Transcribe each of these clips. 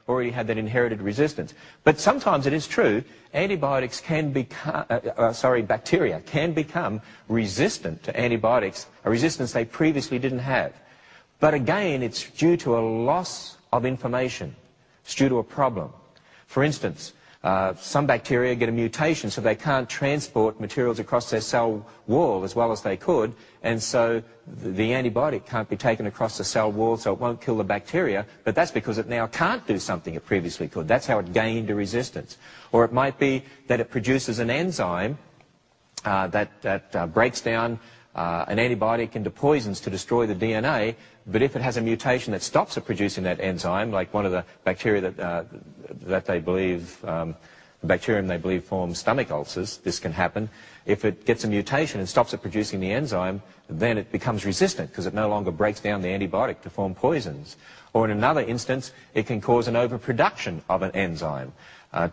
already had that inherited resistance. But sometimes it is true, antibiotics can become, bacteria can become resistant to antibiotics, a resistance they previously didn't have. But again, it's due to a loss of information. It's due to a problem. For instance, some bacteria get a mutation so they can't transport materials across their cell wall as well as they could, and so the antibiotic can't be taken across the cell wall, so it won't kill the bacteria, but that's because it now can't do something it previously could. That's how it gained a resistance. Or it might be that it produces an enzyme that breaks down an antibiotic into poisons to destroy the DNA, but if it has a mutation that stops it producing that enzyme, like one of the bacteria that they believe, the bacterium they believe forms stomach ulcers, this can happen. If it gets a mutation and stops it producing the enzyme, then it becomes resistant because it no longer breaks down the antibiotic to form poisons. Or in another instance, it can cause an overproduction of an enzyme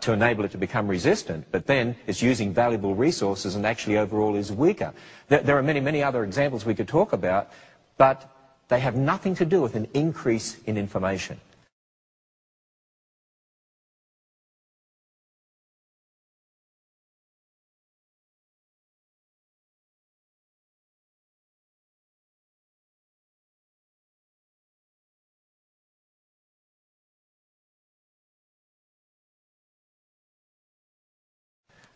to enable it to become resistant, but then it's using valuable resources and actually overall is weaker. There are many, many other examples we could talk about, but they have nothing to do with an increase in information.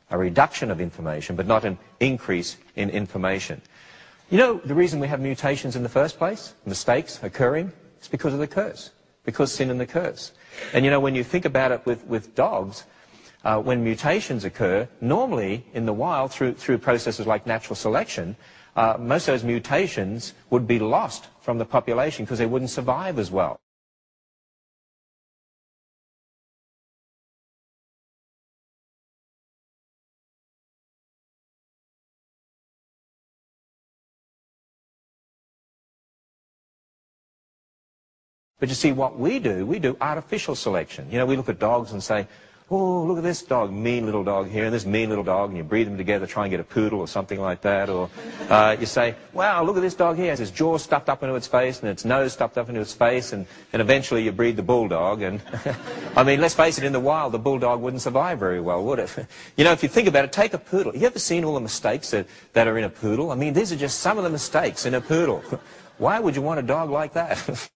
A reduction of information, but not an increase in information. You know the reason we have mutations in the first place, mistakes occurring, is because of the curse, because sin and the curse. And you know, when you think about it with dogs, when mutations occur, normally in the wild, through processes like natural selection, most of those mutations would be lost from the population because they wouldn't survive as well. But you see, what we do artificial selection. You know, we look at dogs and say, oh, look at this dog, mean little dog here, and this mean little dog, and you breed them together, try and get a poodle or something like that. Or you say, wow, look at this dog here, has its jaw stuffed up into its face and its nose stuffed up into its face, and eventually you breed the bulldog. And I mean, let's face it, in the wild, the bulldog wouldn't survive very well, would it? You know, if you think about it, take a poodle. You ever seen all the mistakes that are in a poodle? I mean, these are just some of the mistakes in a poodle. Why would you want a dog like that?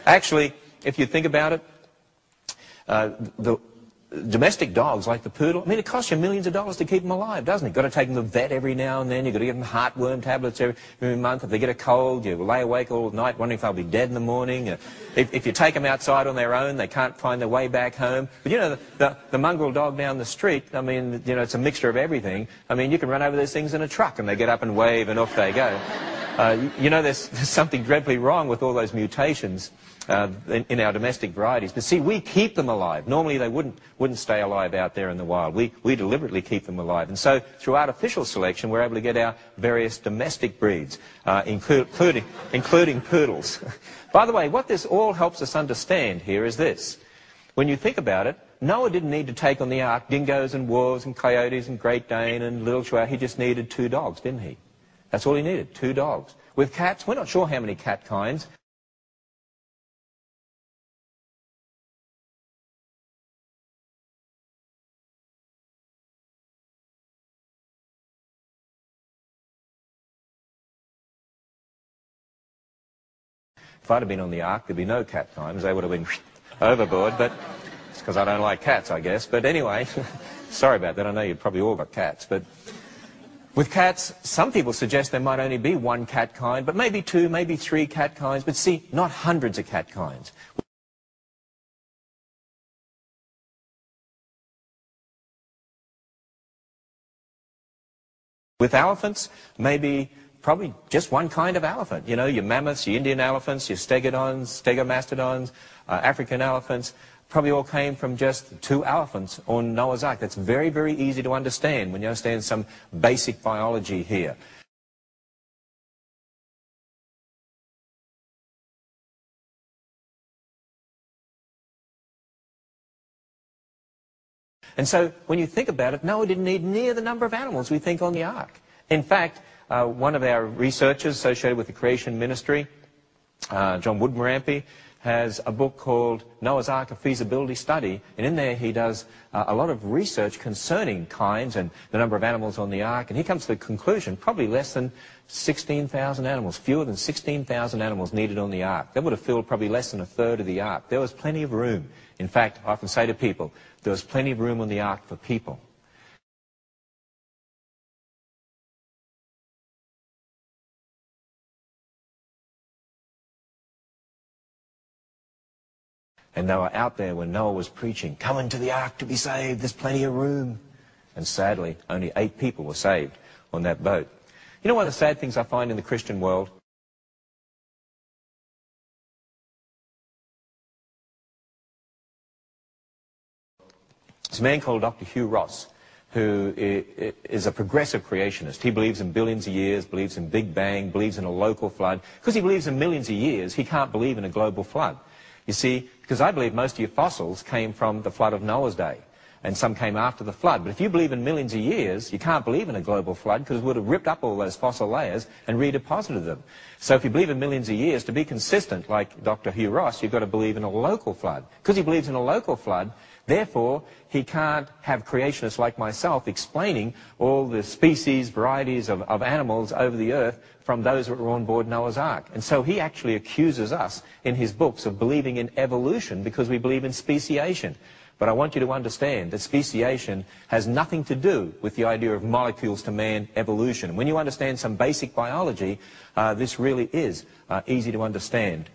Actually, if you think about it, the domestic dogs like the poodle, I mean, it costs you millions of dollars to keep them alive, doesn't it? You've got to take them to the vet every now and then. You've got to give them heartworm tablets every month. If they get a cold, you lay awake all night wondering if they'll be dead in the morning. If you take them outside on their own, they can't find their way back home. But you know, the mongrel dog down the street, I mean, you know, it's a mixture of everything. I mean, you can run over those things in a truck and they get up and wave and off they go. You know, there's something dreadfully wrong with all those mutations in our domestic varieties. But see, we keep them alive. Normally they wouldn't stay alive out there in the wild. We deliberately keep them alive. And so through artificial selection, we're able to get our various domestic breeds, including poodles. By the way, what this all helps us understand here is this. When you think about it, Noah didn't need to take on the ark dingoes and wolves and coyotes and Great Dane and Little Chihuahua. He just needed 2 dogs, didn't he? That's all he needed, 2 dogs. With cats, we're not sure how many cat kinds. If I'd have been on the ark, there'd be no cat kinds. They would have been overboard, but it's because I don't like cats, I guess. But anyway, sorry about that. I know you've probably all got cats, but with cats, some people suggest there might only be 1 cat kind, but maybe 2, maybe 3 cat kinds. But see, not hundreds of cat kinds. With elephants, probably just 1 kind of elephant. You know, your mammoths, your Indian elephants, your stegodons, stegomastodons, African elephants, probably all came from just 2 elephants on Noah's Ark. That's very, very easy to understand when you understand some basic biology here. And so when you think about it, Noah didn't need near the number of animals we think on the ark. In fact, one of our researchers associated with the creation ministry, John Woodmarampe, has a book called Noah's Ark, a Feasibility Study, and in there he does a lot of research concerning kinds and the number of animals on the ark, and he comes to the conclusion probably less than 16,000 animals, fewer than 16,000 animals needed on the ark. That would have filled probably less than a third of the ark. There was plenty of room. In fact, I often say to people, there was plenty of room on the ark for people. And they were out there when Noah was preaching, come into the ark to be saved, there's plenty of room. And sadly, only 8 people were saved on that boat. You know one of the sad things I find in the Christian world? There's a man called Dr. Hugh Ross, who is a progressive creationist. He believes in billions of years, believes in Big Bang, believes in a local flood. Because he believes in millions of years, he can't believe in a global flood. You see, because I believe most of your fossils came from the flood of Noah's day, and some came after the flood. But if you believe in millions of years, you can't believe in a global flood because it would have ripped up all those fossil layers and redeposited them. So if you believe in millions of years, to be consistent, like Dr. Hugh Ross, you've got to believe in a local flood. Because he believes in a local flood, therefore, he can't have creationists like myself explaining all the species, varieties of animals over the earth from those that were on board Noah's Ark. And so he actually accuses us in his books of believing in evolution because we believe in speciation. But I want you to understand that speciation has nothing to do with the idea of molecules to man evolution. When you understand some basic biology, this really is easy to understand.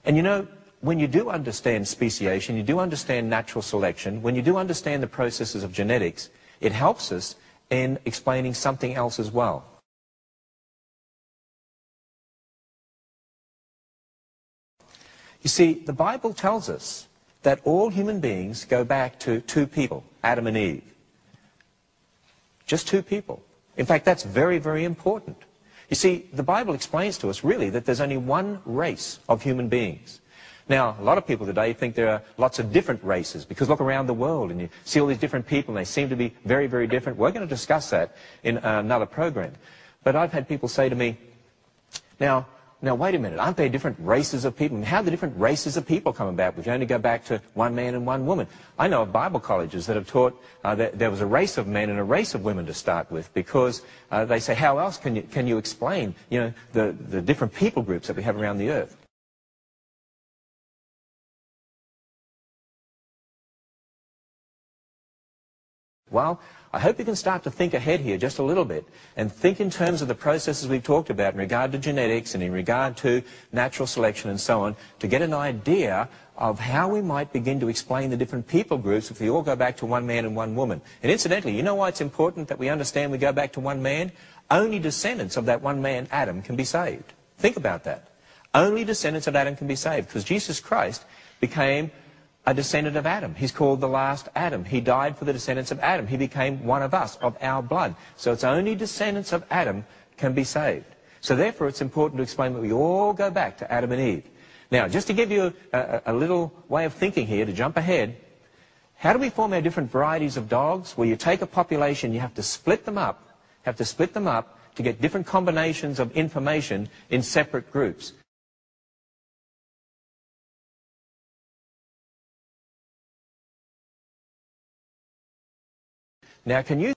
And you know, when you do understand speciation, you do understand natural selection, when you do understand the processes of genetics, it helps us in explaining something else as well. You see, the Bible tells us that all human beings go back to 2 people, Adam and Eve. Just 2 people. In fact, that's very, very important. You see, the Bible explains to us, really, that there's only one race of human beings. Now, a lot of people today think there are lots of different races, because look around the world and you see all these different people and they seem to be very, very different. We're going to discuss that in another program. But I've had people say to me, now wait a minute, aren't there different races of people? And how do the different races of people come about if you only go back to one man and one woman? I know of Bible colleges that have taught that there was a race of men and a race of women to start with, because they say, how else can you explain, you know, the different people groups that we have around the earth? Well, I hope you can start to think ahead here just a little bit and think in terms of the processes we've talked about in regard to genetics and in regard to natural selection and so on, to get an idea of how we might begin to explain the different people groups if we all go back to one man and one woman. And incidentally, you know why it's important that we understand we go back to one man? Only descendants of that one man, Adam, can be saved. Think about that. Only descendants of Adam can be saved, because Jesus Christ became a descendant of Adam. He's called the last Adam. He died for the descendants of Adam. He became one of us, of our blood. So it's only descendants of Adam can be saved. So therefore it's important to explain that we all go back to Adam and Eve. Now, just to give you a little way of thinking here, to jump ahead, how do we form our different varieties of dogs? Well, you take a population, you have to split them up, to get different combinations of information in separate groups. Now, can you